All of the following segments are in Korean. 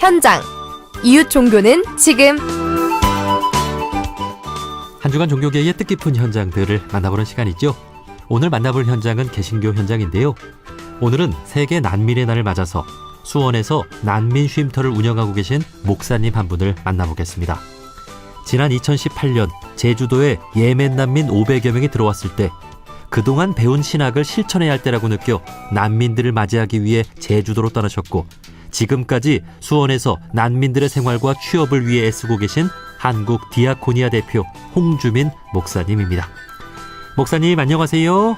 현장. 이웃 종교는 지금. 한 주간 종교계의 뜻깊은 현장들을 만나보는 시간이죠. 오늘 만나볼 현장은 개신교 현장인데요. 오늘은 세계 난민의 날을 맞아서 수원에서 난민 쉼터를 운영하고 계신 목사님 한 분을 만나보겠습니다. 지난 2018년 제주도에 예멘 난민 500여 명이 들어왔을 때 그동안 배운 신학을 실천해야 할 때라고 느껴 난민들을 맞이하기 위해 제주도로 떠나셨고, 지금까지 수원에서 난민들의 생활과 취업을 위해 애쓰고 계신 한국 디아코니아 대표 홍주민 목사님입니다. 목사님 안녕하세요.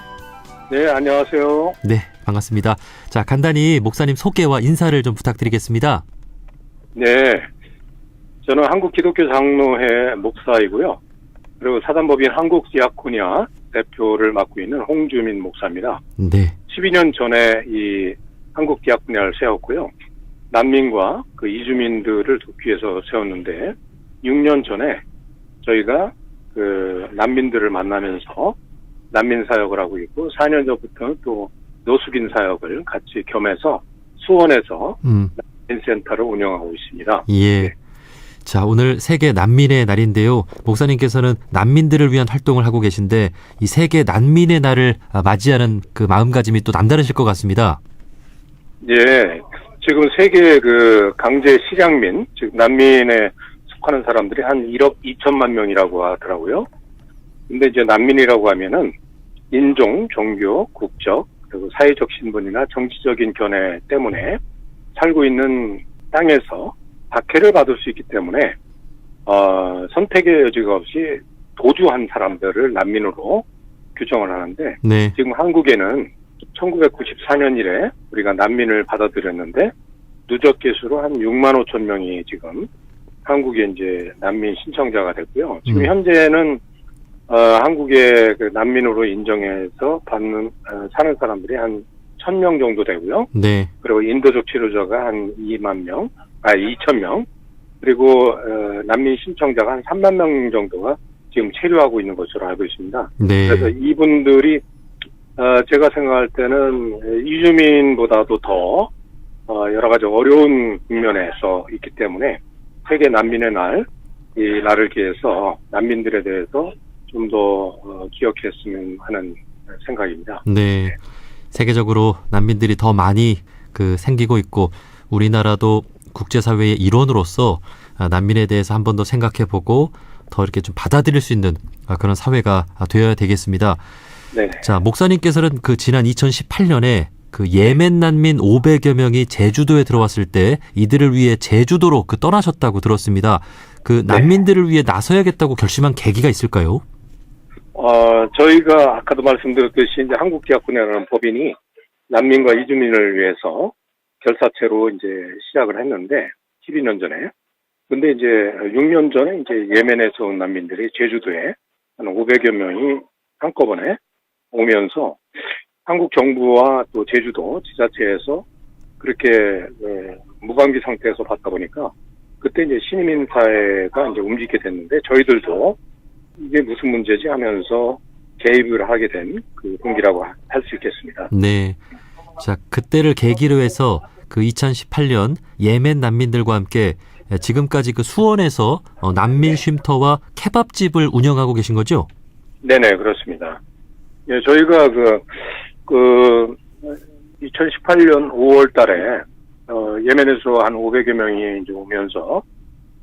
네, 안녕하세요. 네, 반갑습니다. 자, 간단히 목사님 소개와 인사를 좀 부탁드리겠습니다. 네, 저는 한국 기독교 장로회 목사이고요. 그리고 사단법인 한국 디아코니아 대표를 맡고 있는 홍주민 목사입니다. 네. 12년 전에 이 한국 디아코니아를 세웠고요. 난민과 그 이주민들을 돕기 위해서 세웠는데 6년 전에 저희가 그 난민들을 만나면서 난민 사역을 하고 있고, 4년 전부터는 또 노숙인 사역을 같이 겸해서 수원에서 난민센터를 운영하고 있습니다. 예. 네. 자, 오늘 세계 난민의 날인데요. 목사님께서는 난민들을 위한 활동을 하고 계신데 이 세계 난민의 날을 맞이하는 그 마음가짐이 또 남다르실 것 같습니다. 예. 지금 세계 그 강제 실향민, 즉 난민에 속하는 사람들이 한 1억 2천만 명이라고 하더라고요. 근데 이제 난민이라고 하면은 인종, 종교, 국적, 그리고 사회적 신분이나 정치적인 견해 때문에 살고 있는 땅에서 박해를 받을 수 있기 때문에 선택의 여지가 없이 도주한 사람들을 난민으로 규정을 하는데, 네. 지금 한국에는 1994년 이래 우리가 난민을 받아들였는데 누적 개수로 한 6만 5천 명이 지금 한국에 이제 난민 신청자가 됐고요. 지금 현재는 한국에 그 난민으로 인정해서 사는 사람들이 한 1,000명 정도 되고요. 네. 그리고 인도적 치료자가 한 2,000명, 그리고 난민 신청자가 한 3만 명 정도가 지금 체류하고 있는 것으로 알고 있습니다. 네. 그래서 이분들이 제가 생각할 때는 이주민보다도 더 여러 가지 어려운 국면에서 있기 때문에 세계 난민의 날, 이 날을 기해서 난민들에 대해서 좀 더 기억했으면 하는 생각입니다. 네. 세계적으로 난민들이 더 많이 생기고 있고, 우리나라도 국제사회의 일원으로서 난민에 대해서 한 번 더 생각해보고 더 이렇게 좀 받아들일 수 있는 그런 사회가 되어야 되겠습니다. 네. 자, 목사님께서는 지난 2018년에 예멘 난민 500여 명이 제주도에 들어왔을 때 이들을 위해 제주도로 떠나셨다고 들었습니다. 난민들을 위해 나서야겠다고 결심한 계기가 있을까요? 저희가 아까도 말씀드렸듯이 이제 한국 디아코니아라는 법인이 난민과 이주민을 위해서 결사체로 이제 시작을 했는데 12년 전에. 근데 이제 6년 전에 이제 예멘에서 온 난민들이 제주도에 한 500여 명이 한꺼번에 오면서 한국 정부와 또 제주도 지자체에서 그렇게 무방비 상태에서 받다 보니까 그때 이제 시민사회가 이제 움직이게 됐는데, 저희들도 이게 무슨 문제지 하면서 개입을 하게 된 그 동기라고 할 수 있겠습니다. 네. 자, 그때를 계기로 해서 2018년 예멘 난민들과 함께 지금까지 수원에서 난민 쉼터와 케밥집을 운영하고 계신 거죠? 네네, 그렇습니다. 예, 저희가 2018년 5월 달에 예멘에서 한 500여 명이 이제 오면서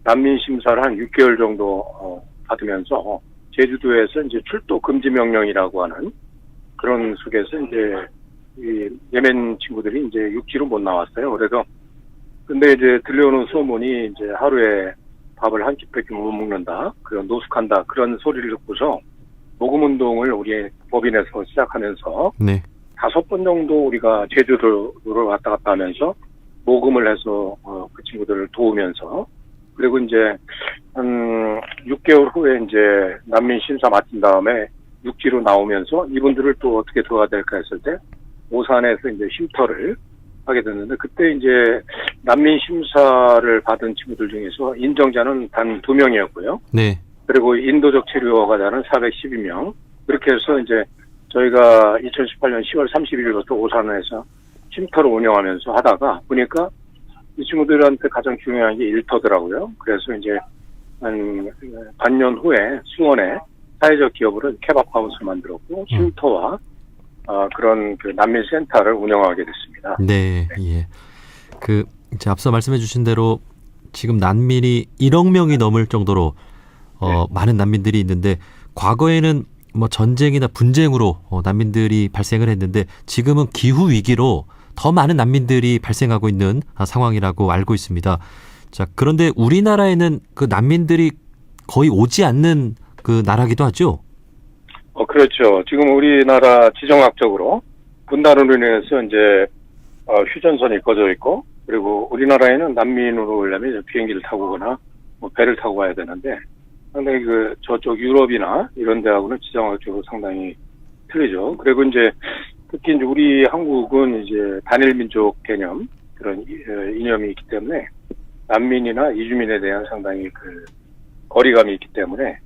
난민 심사를 한 6개월 정도 받으면서 제주도에서 이제 출도 금지 명령이라고 하는 그런 속에서 이제 이 예멘 친구들이 이제 육지로 못 나왔어요. 그래서 근데 이제 들려오는 소문이 이제 하루에 밥을 한 끼밖에 못 먹는다, 그런 노숙한다, 그런 소리를 듣고서 모금 운동을 우리 법인에서 시작하면서 네. 5번 정도 우리가 제주도를 왔다 갔다 하면서 모금을 해서 그 친구들을 도우면서, 그리고 이제 한 6개월 후에 이제 난민 심사 마친 다음에 육지로 나오면서 이분들을 또 어떻게 도와야 될까 했을 때 오산에서 이제 쉼터를 하게 됐는데, 그때 이제 난민 심사를 받은 친구들 중에서 인정자는 단 2명이었고요. 네. 그리고 인도적 체류 허가자는 412명. 그렇게 해서 이제 저희가 2018년 10월 31일부터 오산에서 쉼터를 운영하면서 하다가 보니까 이 친구들한테 가장 중요한 게 일터더라고요. 그래서 이제 한 반년 후에 수원에 사회적 기업으로 케밥하우스를 만들었고 쉼터와 그런 그 난민센터를 운영하게 됐습니다. 네, 예. 이제 앞서 말씀해주신 대로 지금 난민이 1억 명이 넘을 정도로 많은 난민들이 있는데 과거에는 뭐 전쟁이나 분쟁으로 난민들이 발생을 했는데 지금은 기후 위기로 더 많은 난민들이 발생하고 있는 상황이라고 알고 있습니다. 자, 그런데 우리나라에는 그 난민들이 거의 오지 않는 그 나라기도 하죠? 그렇죠. 지금 우리나라 지정학적으로 분단으로 인해서 이제 휴전선이 꺼져 있고, 그리고 우리나라에는 난민으로 오려면 비행기를 타고 오거나 뭐 배를 타고 와야 되는데, 상당히 저쪽 유럽이나 이런 데하고는 지정학적으로 상당히 틀리죠. 그리고 이제 특히 이제 우리 한국은 이제 단일 민족 개념, 그런 이념이 있기 때문에 난민이나 이주민에 대한 상당히 거리감이 있기 때문에,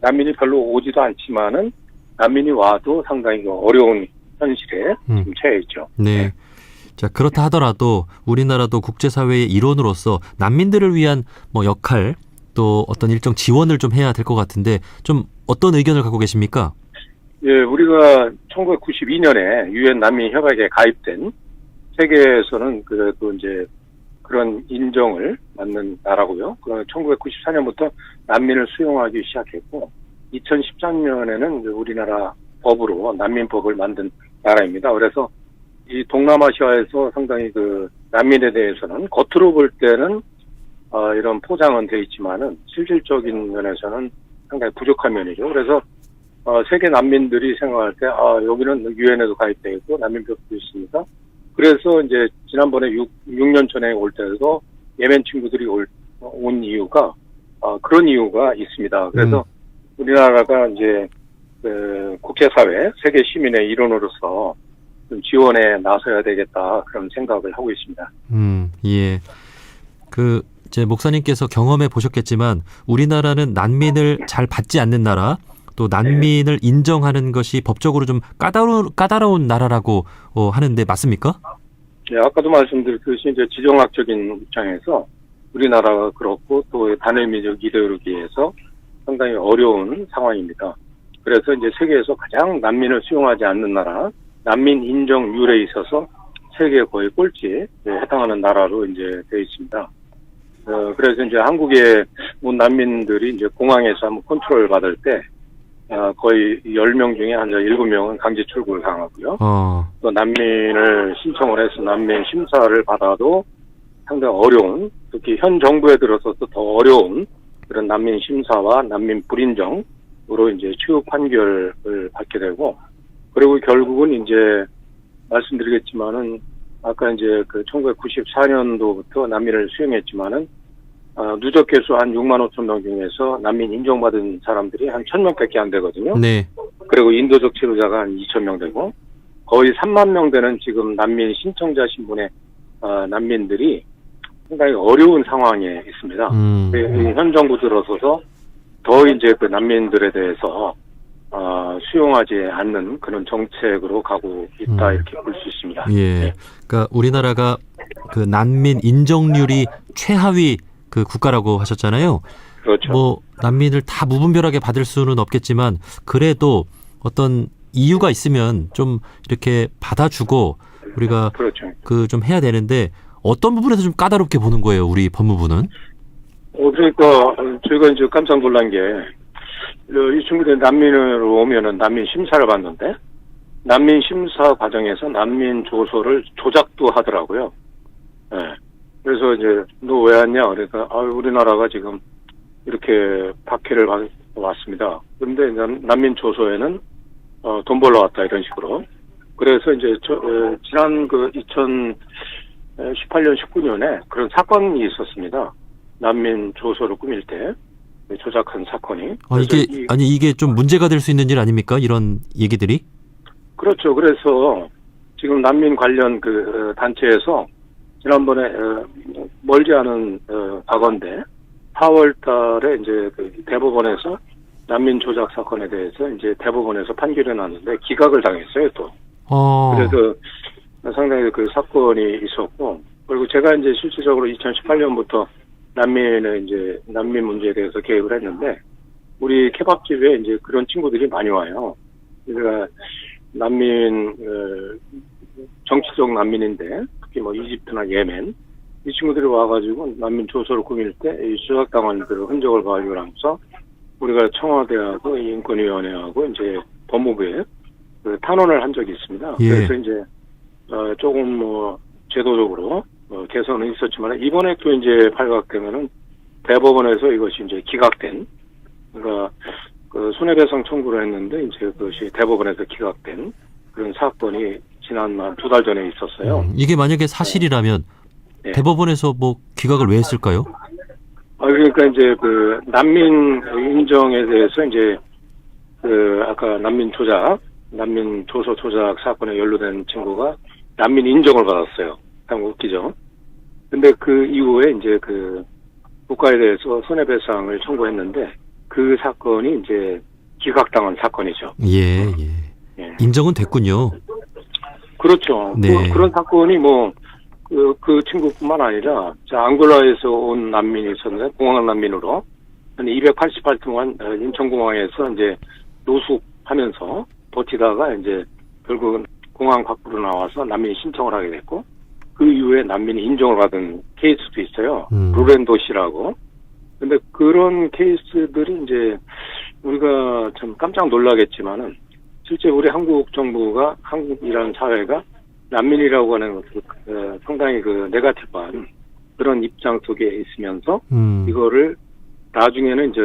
난민이 별로 오지도 않지만은 난민이 와도 상당히 어려운 현실에 지금 처해 있죠. 네. 자, 그렇다 하더라도 우리나라도 국제사회의 일원으로서 난민들을 위한 뭐 역할 또 어떤 일정 지원을 좀 해야 될 것 같은데 좀 어떤 의견을 갖고 계십니까? 예, 우리가 1992년에 유엔 난민 협약에 가입된 세계에서는 그래도 이제 그런 인정을 받는 나라고요. 1994년부터 난민을 수용하기 시작했고 2013년에는 우리나라 법으로 난민법을 만든 나라입니다. 그래서 이 동남아시아에서 상당히 난민에 대해서는 겉으로 볼 때는 이런 포장은 돼 있지만은 실질적인 면에서는 상당히 부족한 면이죠. 그래서 세계 난민들이 생각할 때 여기는 유엔에도 가입돼 있고 난민법도 있습니다. 그래서 이제 지난번에 6년 전에 올 때도 예멘 친구들이 온 이유가 그런 이유가 있습니다. 그래서 우리나라가 이제 국제사회, 세계 시민의 일원으로서 좀 지원에 나서야 되겠다 그런 생각을 하고 있습니다. 예. 이제 목사님께서 경험해 보셨겠지만 우리나라는 난민을 잘 받지 않는 나라, 또 난민을 인정하는 것이 법적으로 좀 까다로운 나라라고 하는데 맞습니까? 네, 아까도 말씀드렸듯이 이제 지정학적인 입장에서 우리나라가 그렇고 또 단일민족 이데올로기에서 상당히 어려운 상황입니다. 그래서 이제 세계에서 가장 난민을 수용하지 않는 나라, 난민 인정률에 있어서 세계 거의 꼴찌에 해당하는 나라로 이제 되어 있습니다. 그래서 이제 한국에 온 난민들이 이제 공항에서 한번 컨트롤 받을 때 거의 10명 중에 한 7명은 강제 출국을 당하고요. 또 난민을 신청을 해서 난민 심사를 받아도 상당히 어려운, 특히 현 정부에 들어서도 더 어려운 그런 난민 심사와 난민 불인정으로 이제 취업 판결을 받게 되고, 그리고 결국은 이제 말씀드리겠지만은 아까 이제 1994년도부터 난민을 수용했지만은 누적 개수 한 6만 5천 명 중에서 난민 인정받은 사람들이 한 1,000명밖에 안 되거든요. 네. 그리고 인도적 체류자가 한 2,000명 되고 거의 3만 명 되는 지금 난민 신청자 신분의 난민들이 상당히 어려운 상황에 있습니다. 현 정부 들어서서 더 이제 난민들에 대해서 수용하지 않는 그런 정책으로 가고 있다 이렇게 볼 수 있습니다. 예. 네. 그러니까 우리나라가 난민 인정률이 최하위 국가라고 하셨잖아요. 그렇죠. 뭐 난민을 다 무분별하게 받을 수는 없겠지만 그래도 어떤 이유가 있으면 좀 이렇게 받아주고 우리가 그렇죠. 좀 해야 되는데 어떤 부분에서 좀 까다롭게 보는 거예요, 우리 법무부는? 그러니까 저희가 이제 깜짝 놀란 게 이 친구들이 난민으로 오면은 난민 심사를 받는데 난민 심사 과정에서 난민 조서를 조작도 하더라고요. 네. 그래서 이제 너 왜 왔냐? 그러니까 우리나라가 지금 이렇게 박해를 왔습니다. 그런데 난민 조서에는 돈 벌러 왔다 이런 식으로. 그래서 이제 지난 2018년 19년에 그런 사건이 있었습니다. 난민 조서를 꾸밀 때 조작한 사건이. 이게 좀 문제가 될 수 있는 일 아닙니까? 이런 얘기들이? 그렇죠. 그래서 지금 난민 관련 단체에서 지난번에 멀지 않은 과거인데 4월 달에 이제 대법원에서 난민 조작 사건에 대해서 이제 대법원에서 판결이 났는데 기각을 당했어요, 또. 그래서 상당히 사건이 있었고, 그리고 제가 이제 실질적으로 2018년부터 난민 문제에 대해서 개입을 했는데, 우리 케밥집에 이제 그런 친구들이 많이 와요. 그러니까 정치적 난민인데, 특히 뭐 이집트나 예멘, 이 친구들이 와가지고 난민 조서를 꾸밀 때 이 수락당한 그 흔적을 발견하면서 우리가 청와대하고 인권위원회하고 이제 법무부에 그 탄원을 한 적이 있습니다. 예. 그래서 이제 조금 뭐 제도적으로 개선은 있었지만 이번에 또 이제 발각되면은 대법원에서 이것이 이제 기각된, 그러니까 그 손해배상 청구를 했는데 이제 그것이 대법원에서 기각된 그런 사건이 지난 2달 전에 있었어요. 이게 만약에 사실이라면 네. 대법원에서 뭐 기각을 왜 했을까요? 그러니까 이제 그 난민 인정에 대해서 이제 그 아까 난민 조서 조작 사건에 연루된 친구가 난민 인정을 받았어요. 참 웃기죠. 근데 그 이후에 이제 그 국가에 대해서 손해배상을 청구했는데 그 사건이 이제 기각당한 사건이죠. 예. 예. 인정은 됐군요. 그렇죠. 네. 그런 사건이 뭐 그 친구뿐만 아니라 앙골라에서 온 난민이 있었는데 공항 난민으로 한 288 동안 인천공항에서 이제 노숙하면서 버티다가 이제 결국은 공항 밖으로 나와서 난민 신청을 하게 됐고, 그 이후에 난민이 인정을 받은 케이스도 있어요. 루렌도 씨라고. 근데 그런 케이스들이 이제 우리가 참 깜짝 놀라겠지만은 실제 우리 한국 정부가, 한국이라는 사회가 난민이라고 하는 상당히 그 네거티브한 그런 입장 속에 있으면서 이거를 나중에는 이제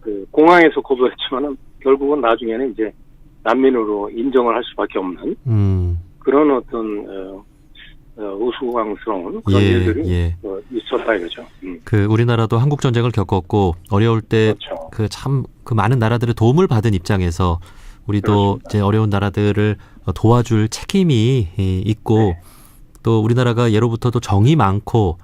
그 공항에서 거부했지만은 결국은 나중에는 이제 난민으로 인정을 할 수밖에 없는 그런 어떤 우스꽝스러운 그런 일들이 있었다 이거죠. 그 우리나라도 한국 전쟁을 겪었고 어려울 때 그 참 그 많은 나라들의 도움을 받은 입장에서 우리도 그렇습니다. 이제 어려운 나라들을 도와줄 책임이 있고, 또 우리나라가 예로부터도 정이 많고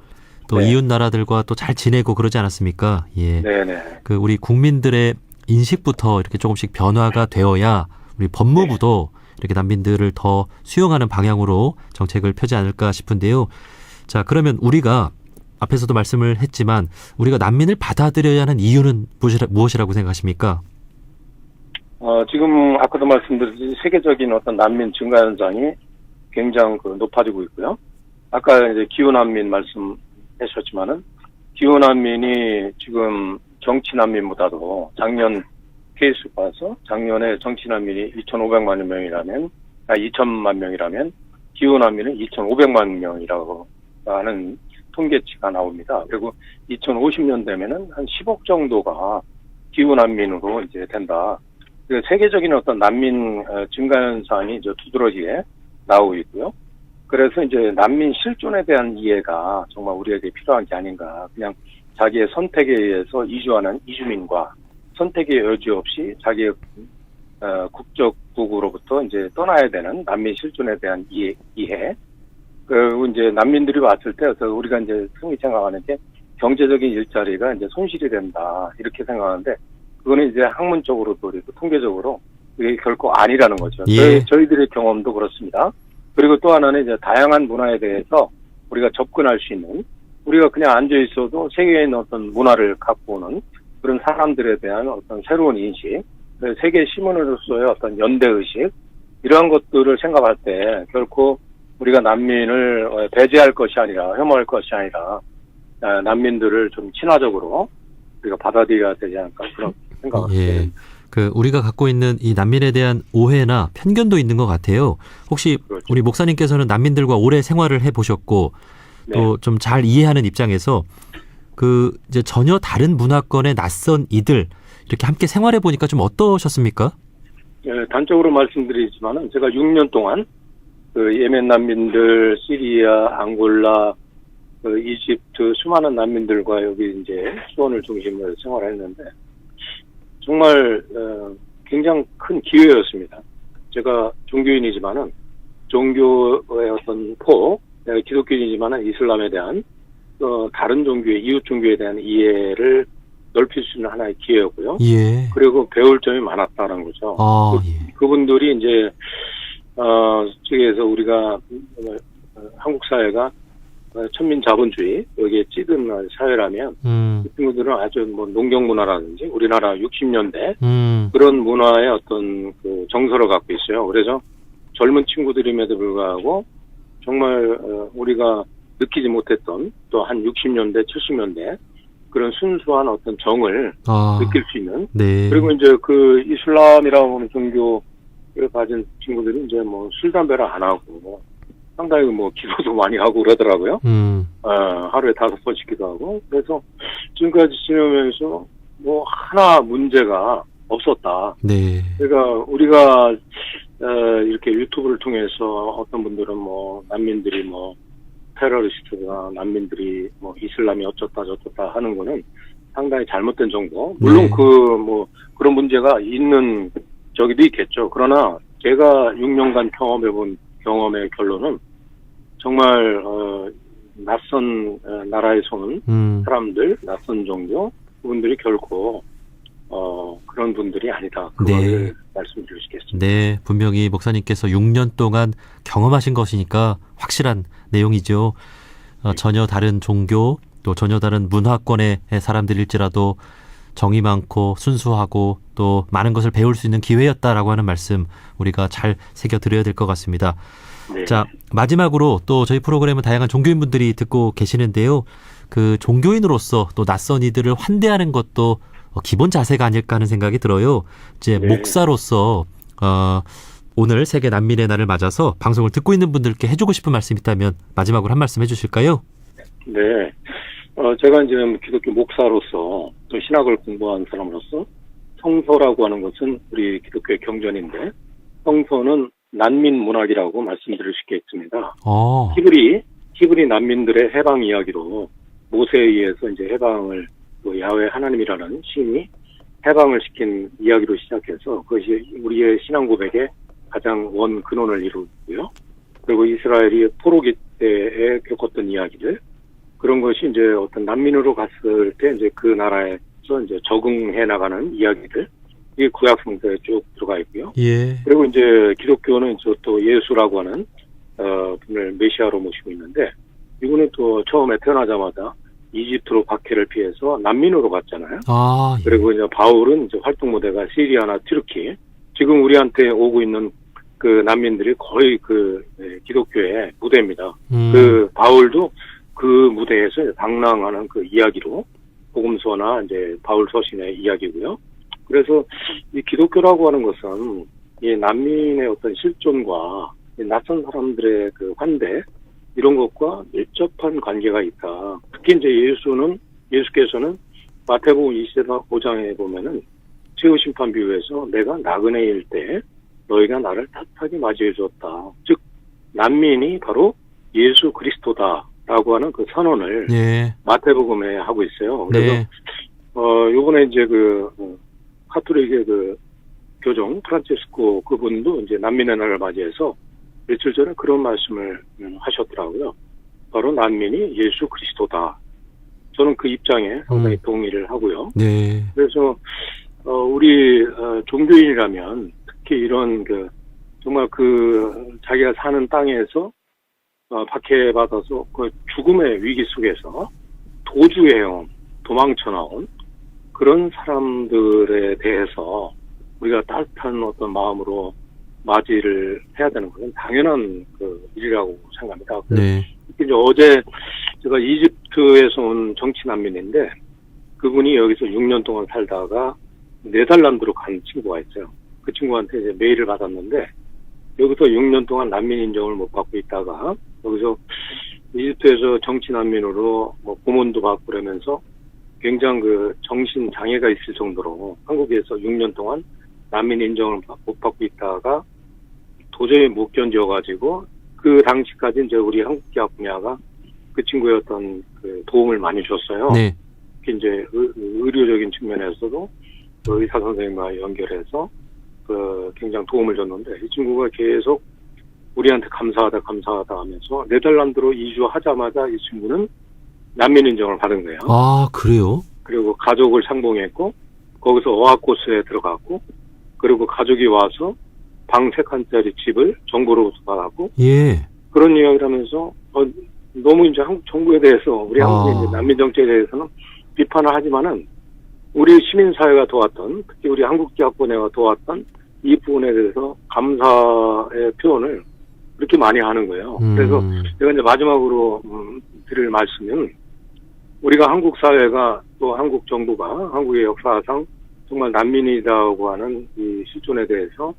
또 이웃 나라들과 또 잘 지내고 그러지 않았습니까? 예. 네네. 그 우리 국민들의 인식부터 이렇게 조금씩 변화가 되어야 우리 법무부도 이렇게 난민들을 더 수용하는 방향으로 정책을 펴지 않을까 싶은데요. 자, 그러면 우리가 앞에서도 말씀을 했지만 우리가 난민을 받아들여야 하는 이유는 무엇이라고 생각하십니까? 지금 아까도 말씀드렸듯이 세계적인 어떤 난민 증가 현상이 굉장히 높아지고 있고요. 아까 이제 기후 난민 말씀하셨지만은 기후 난민이 지금 정치 난민보다도 작년 케이스 봐서 작년에 정치 난민이 2,500만 명이라면 2천만 명이라면 기후 난민은 2,500만 명이라고 하는 통계치가 나옵니다. 그리고 2050년 되면은 한 10억 정도가 기후 난민으로 이제 된다. 그 세계적인 어떤 난민 증가 현상이 이제 두드러지게 나오고 있고요. 그래서 이제 난민 실존에 대한 이해가 정말 우리에게 필요한 게 아닌가. 그냥 자기의 선택에 의해서 이주하는 이주민과 선택의 여지 없이 자기의 국적국으로부터 이제 떠나야 되는 난민 실존에 대한 이해. 그리고 이제 난민들이 왔을 때 우리가 이제 흔히 생각하는 게 경제적인 일자리가 이제 손실이 된다 이렇게 생각하는데, 그거는 이제 학문적으로도 그리고 통계적으로 이게 결코 아니라는 거죠. 예. 저희들의 경험도 그렇습니다. 그리고 또 하나는 이제 다양한 문화에 대해서 우리가 접근할 수 있는, 우리가 그냥 앉아 있어도 세계에 있는 어떤 문화를 갖고 오는 그런 사람들에 대한 어떤 새로운 인식, 세계 시민으로서의 어떤 연대 의식, 이러한 것들을 생각할 때 결코 우리가 난민을 배제할 것이 아니라, 혐오할 것이 아니라 난민들을 좀 친화적으로 우리가 받아들여야 되지 않을까 그런 생각을 합니다. 그 우리가 갖고 있는 이 난민에 대한 오해나 편견도 있는 것 같아요. 혹시 그렇죠. 우리 목사님께서는 난민들과 오래 생활을 해보셨고 또 좀 잘 이해하는 입장에서 그 이제 전혀 다른 문화권의 낯선 이들 이렇게 함께 생활해 보니까 좀 어떠셨습니까? 단적으로 말씀드리지만은 제가 6년 동안 그 예멘 난민들, 시리아, 앙골라, 이집트 수많은 난민들과 여기 이제 수원을 중심으로 생활했는데 정말 굉장히 큰 기회였습니다. 제가 종교인이지만은 종교의 어떤 내가 기독교인이지만은 이슬람에 대한 다른 종교의 이웃 종교에 대한 이해를 넓힐 수 있는 하나의 기회였고요. 예. 그리고 배울 점이 많았다는 거죠. 그분들이 이제 저기에서 우리가 한국 사회가 천민 자본주의 여기에 찌든 사회라면 이 친구들은 아주 뭐 농경 문화라든지 우리나라 60년대 그런 문화의 어떤 그 정서를 갖고 있어요. 그래서 젊은 친구들임에도 불구하고 정말 우리가 느끼지 못했던 또 한 60년대, 70년대 그런 순수한 어떤 정을 느낄 수 있는. 네. 그리고 이제 그 이슬람이라고 하는 종교를 가진 친구들이 이제 뭐 술, 담배를 안 하고 상당히 뭐 기도도 많이 하고 그러더라고요. 하루에 5번씩 기도하고. 그래서 지금까지 지내면서 뭐 하나 문제가 없었다. 네. 그러니까 우리가 이렇게 유튜브를 통해서 어떤 분들은 뭐 난민들이 뭐 테러리스트가 난민들이 뭐 이슬람이 어쩌다 저쩌다 하는 거는 상당히 잘못된 정보. 물론 네. 그 뭐 그런 문제가 있는 저기도 있겠죠. 그러나 제가 6년간 경험해본 경험의 결론은 정말 낯선 나라에서 온 사람들, 낯선 종교 그분들이 결코 그런 분들이 아니다. 그걸 네. 말씀드리고 싶겠습니다. 네, 분명히 목사님께서 6년 동안 경험하신 것이니까 확실한 내용이죠. 전혀 다른 종교 또 전혀 다른 문화권의 사람들일지라도 정이 많고 순수하고 또 많은 것을 배울 수 있는 기회였다라고 하는 말씀 우리가 잘 새겨드려야 될 것 같습니다. 네. 자, 마지막으로 또 저희 프로그램은 다양한 종교인분들이 듣고 계시는데요. 그 종교인으로서 또 낯선 이들을 환대하는 것도 기본 자세가 아닐까 하는 생각이 들어요. 이제 네. 목사로서 오늘 세계 난민의 날을 맞아서 방송을 듣고 있는 분들께 해주고 싶은 말씀 있다면 마지막으로 한 말씀 해주실까요? 네. 제가 이제 기독교 목사로서 또 신학을 공부한 사람으로서 성서라고 하는 것은 우리 기독교의 경전인데 성서는 난민 문학이라고 말씀드릴 수 있겠습니다. 히브리 난민들의 해방 이야기로 모세에 의해서 이제 해방을 또 야훼 하나님이라는 신이 해방을 시킨 이야기로 시작해서 그것이 우리의 신앙 고백의 가장 원 근원을 이루고요. 그리고 이스라엘이 포로기 때에 겪었던 이야기들 그런 것이 이제 어떤 난민으로 갔을 때 이제 그 나라에서 이제 적응해 나가는 이야기들 이게 구약 성서에 쭉 들어가 있고요. 예. 그리고 이제 기독교는 또 예수라고 하는 분을 메시아로 모시고 있는데 이분은 또 처음에 태어나자마자 이집트로 박해를 피해서 난민으로 갔잖아요. 예. 그리고 이제 바울은 이제 활동 무대가 시리아나 튀르키 지금 우리한테 오고 있는 그 난민들이 거의 그 기독교의 무대입니다. 그 바울도 그 무대에서 방랑하는 그 이야기로 복음서나 이제 바울 서신의 이야기고요. 그래서 이 기독교라고 하는 것은 이 난민의 어떤 실존과 이 낯선 사람들의 그 환대 이런 것과 밀접한 관계가 있다. 특히 이제 예수께서는 마태복음 25장에 보면은 최후 심판 비유에서 내가 나그네일 때 너희가 나를 따뜻하게 맞이해 주었다. 즉 난민이 바로 예수 그리스도다라고 하는 그 선언을 예. 마태복음에 하고 있어요. 그래서 네. 요번에 이제 카톨릭의 그 교종 프란치스코 그분도 이제 난민의 날을 맞이해서 며칠 전에 그런 말씀을 하셨더라고요. 바로 난민이 예수 그리스도다. 저는 그 입장에 상당히 동의를 하고요. 네. 그래서 우리 종교인이라면 특히 이런 정말 자기가 사는 땅에서 박해받아서 그 죽음의 위기 속에서 도주해온 도망쳐 나온 그런 사람들에 대해서 우리가 따뜻한 어떤 마음으로 맞이를 해야 되는 것은 당연한 일이라고 생각합니다. 네. 특히 이제 어제 제가 이집트에서 온 정치 난민인데 그분이 여기서 6년 동안 살다가 네덜란드로 간 친구가 있어요. 그 친구한테 이제 메일을 받았는데 여기서 6년 동안 난민 인정을 못 받고 있다가 여기서 이집트에서 정치 난민으로 뭐 고문도 받고 그러면서 굉장히 정신 장애가 있을 정도로 한국에서 6년 동안 난민 인정을 못 받고 있다가 도저히 못 견뎌가지고 그 당시까지 이제 우리 한국기아 분야가 그 친구의 어떤 도움을 많이 줬어요. 네. 특히 이제 의료적인 측면에서도 의사 선생님과 연결해서 굉장히 도움을 줬는데 이 친구가 계속 우리한테 감사하다 하면서 네덜란드로 이주하자마자 이 친구는 난민 인정을 받은 거예요. 아, 그래요? 그리고 가족을 상봉했고 거기서 어학코스에 들어갔고 그리고 가족이 와서 방 3칸짜리 집을 정부로부터 받았고 예. 그런 이야기를 하면서 너무 이제 한국 정부에 대해서 우리 한국의 이제 난민 정책에 대해서는 비판을 하지만은 우리 시민사회가 도왔던, 특히 우리 한국대학원회가 도왔던 이 부분에 대해서 감사의 표현을 그렇게 많이 하는 거예요. 그래서 제가 이제 마지막으로 드릴 말씀은 우리가 한국 사회가 또 한국 정부가 한국의 역사상 정말 난민이라고 하는 이 실존에 대해서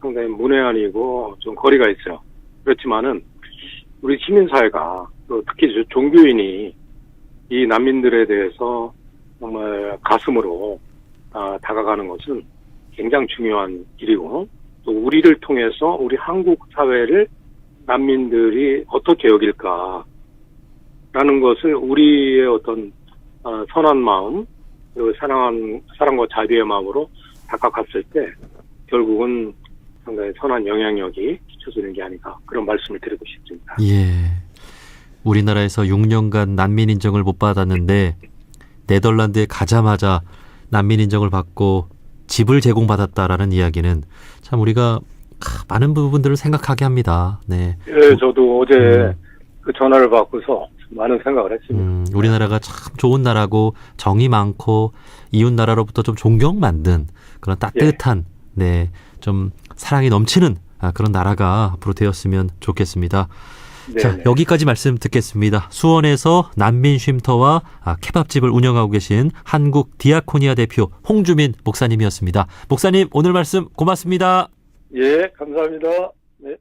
상당히 문외한이고 좀 거리가 있어요. 그렇지만은 우리 시민사회가 또 특히 종교인이 이 난민들에 대해서 정말 가슴으로 다가가는 것은 굉장히 중요한 일이고, 또 우리를 통해서 우리 한국 사회를 난민들이 어떻게 여길까라는 것을 우리의 어떤 선한 마음, 그리고 사랑과 자비의 마음으로 다가갔을 때 결국은 상당히 선한 영향력이 끼쳐지는 게 아닌가, 그런 말씀을 드리고 싶습니다. 예. 우리나라에서 6년간 난민 인정을 못 받았는데 네덜란드에 가자마자 난민 인정을 받고 집을 제공받았다라는 이야기는 참 우리가 많은 부분들을 생각하게 합니다. 네. 예, 저도 어제 그 전화를 받고서 많은 생각을 했습니다. 우리나라가 참 좋은 나라고 정이 많고 이웃 나라로부터 좀 존경받는 그런 따뜻한 네, 좀 사랑이 넘치는 그런 나라가 앞으로 되었으면 좋겠습니다. 자, 여기까지 말씀 듣겠습니다. 수원에서 난민 쉼터와 케밥집을 운영하고 계신 한국 디아코니아 대표 홍주민 목사님이었습니다. 목사님, 오늘 말씀 고맙습니다. 예, 감사합니다. 네.